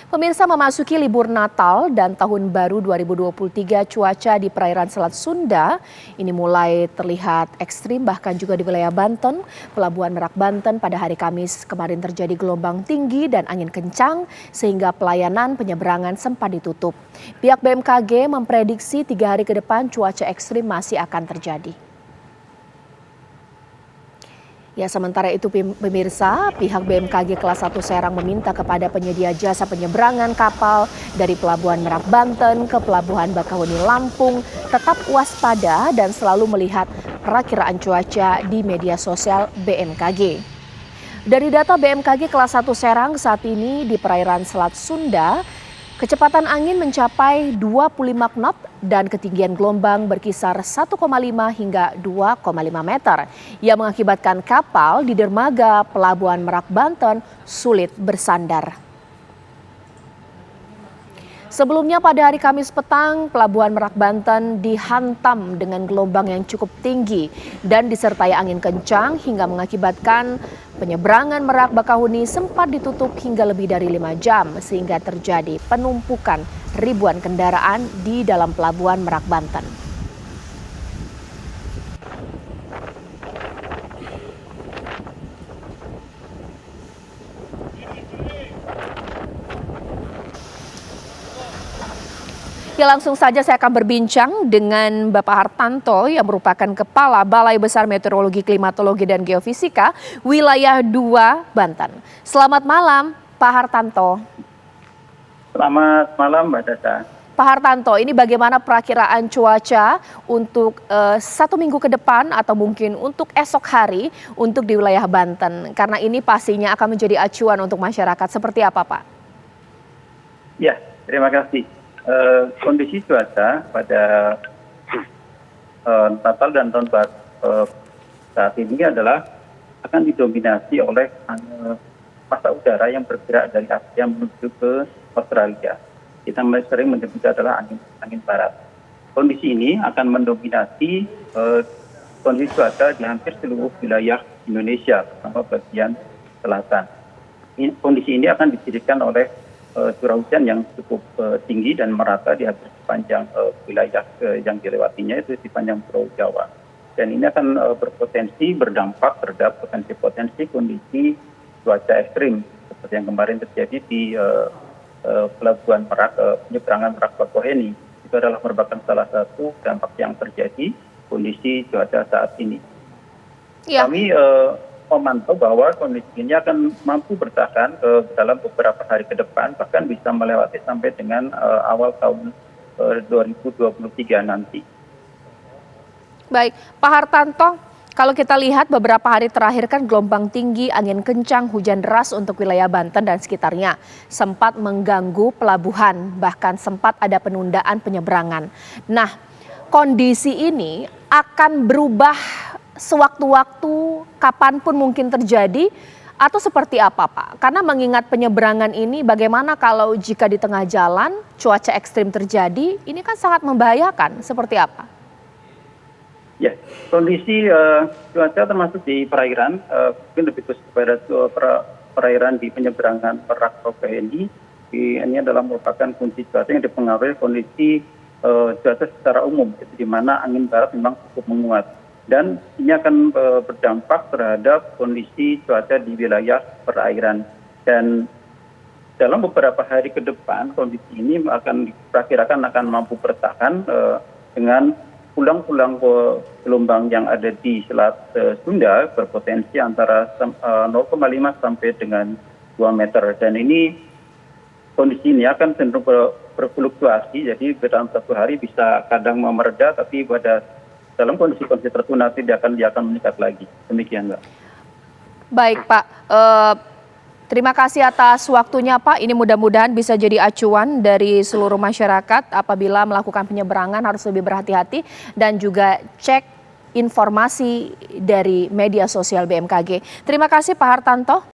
Pemirsa, memasuki libur Natal dan Tahun Baru 2023, cuaca di perairan Selat Sunda ini mulai terlihat ekstrim, bahkan juga di wilayah Banten. Pelabuhan Merak Banten pada hari Kamis kemarin terjadi gelombang tinggi dan angin kencang sehingga pelayanan penyeberangan sempat ditutup. Pihak BMKG memprediksi 3 hari ke depan cuaca ekstrim masih akan terjadi. Ya, sementara itu pemirsa, pihak BMKG kelas 1 Serang meminta kepada penyedia jasa penyeberangan kapal dari Pelabuhan Merak Banten ke Pelabuhan Bakahuni Lampung tetap waspada dan selalu melihat perakiraan cuaca di media sosial BMKG. Dari data BMKG kelas 1 Serang saat ini di perairan Selat Sunda, kecepatan angin mencapai 25 knot dan ketinggian gelombang berkisar 1,5 hingga 2,5 meter yang mengakibatkan kapal di dermaga Pelabuhan Merak Banten sulit bersandar. Sebelumnya pada hari Kamis petang, Pelabuhan Merak Banten dihantam dengan gelombang yang cukup tinggi dan disertai angin kencang hingga mengakibatkan penyeberangan Merak Bakahuni sempat ditutup hingga lebih dari 5 jam sehingga terjadi penumpukan ribuan kendaraan di dalam Pelabuhan Merak Banten. Ya, langsung saja saya akan berbincang dengan Bapak Hartanto yang merupakan Kepala Balai Besar Meteorologi, Klimatologi, dan Geofisika Wilayah 2 Banten. Selamat malam Pak Hartanto. Selamat malam Mbak Dada. Pak Hartanto, ini bagaimana perakiraan cuaca untuk 1 minggu ke depan atau mungkin untuk esok hari untuk di wilayah Banten? Karena ini pastinya akan menjadi acuan untuk masyarakat. Seperti apa Pak? Ya, terima kasih. Kondisi cuaca pada Natal dan Tahun Baru saat ini adalah akan didominasi oleh massa udara yang bergerak dari Asia menuju ke Australia. Kita sering menyebut adalah angin barat. Kondisi ini akan mendominasi kondisi cuaca di hampir seluruh wilayah Indonesia, terutama bagian selatan. Kondisi ini akan didirikan oleh curah hujan yang cukup tinggi dan merata di hampir sepanjang wilayah yang dilewatinya, itu di sepanjang Pulau Jawa. Dan ini akan berpotensi berdampak terhadap potensi kondisi cuaca ekstrim seperti yang kemarin terjadi di Pelabuhan Merak, penyeberangan Merak Bakauheni. Itu adalah merupakan salah satu dampak yang terjadi kondisi cuaca saat ini. Ya. Kami memantau bahwa kondisi ini akan mampu bertahan dalam beberapa hari ke depan, bahkan bisa melewati sampai dengan awal tahun 2023 nanti. Baik, Pak Hartanto, kalau kita lihat beberapa hari terakhir kan gelombang tinggi, angin kencang, hujan deras untuk wilayah Banten dan sekitarnya sempat mengganggu pelabuhan, bahkan sempat ada penundaan penyeberangan. Nah, kondisi ini akan berubah sewaktu-waktu, kapanpun mungkin terjadi, atau seperti apa Pak? Karena mengingat penyeberangan ini, bagaimana kalau jika di tengah jalan cuaca ekstrim terjadi, ini kan sangat membahayakan, seperti apa? Ya, kondisi cuaca termasuk di perairan, mungkin lebih khusus pada perairan di penyeberangan Merak Bakauheni, ini adalah merupakan kondisi cuaca yang dipengaruhi kondisi cuaca secara umum, di mana angin barat memang cukup menguat. Dan ini akan berdampak terhadap kondisi cuaca di wilayah perairan. Dan dalam beberapa hari ke depan, kondisi ini akan diperkirakan akan mampu bertahan dengan pulang-pulang gelombang yang ada di Selat Sunda berpotensi antara 0,5 sampai dengan 2 meter. Dan ini kondisi ini akan cenderung berfluktuasi, jadi dalam 1 hari bisa kadang mereda, tapi dalam kondisi-kondisi tertentu nanti dia akan meningkat lagi. Demikian, Mbak. Baik, Pak. Terima kasih atas waktunya, Pak. Ini mudah-mudahan bisa jadi acuan dari seluruh masyarakat apabila melakukan penyeberangan harus lebih berhati-hati dan juga cek informasi dari media sosial BMKG. Terima kasih, Pak Hartanto.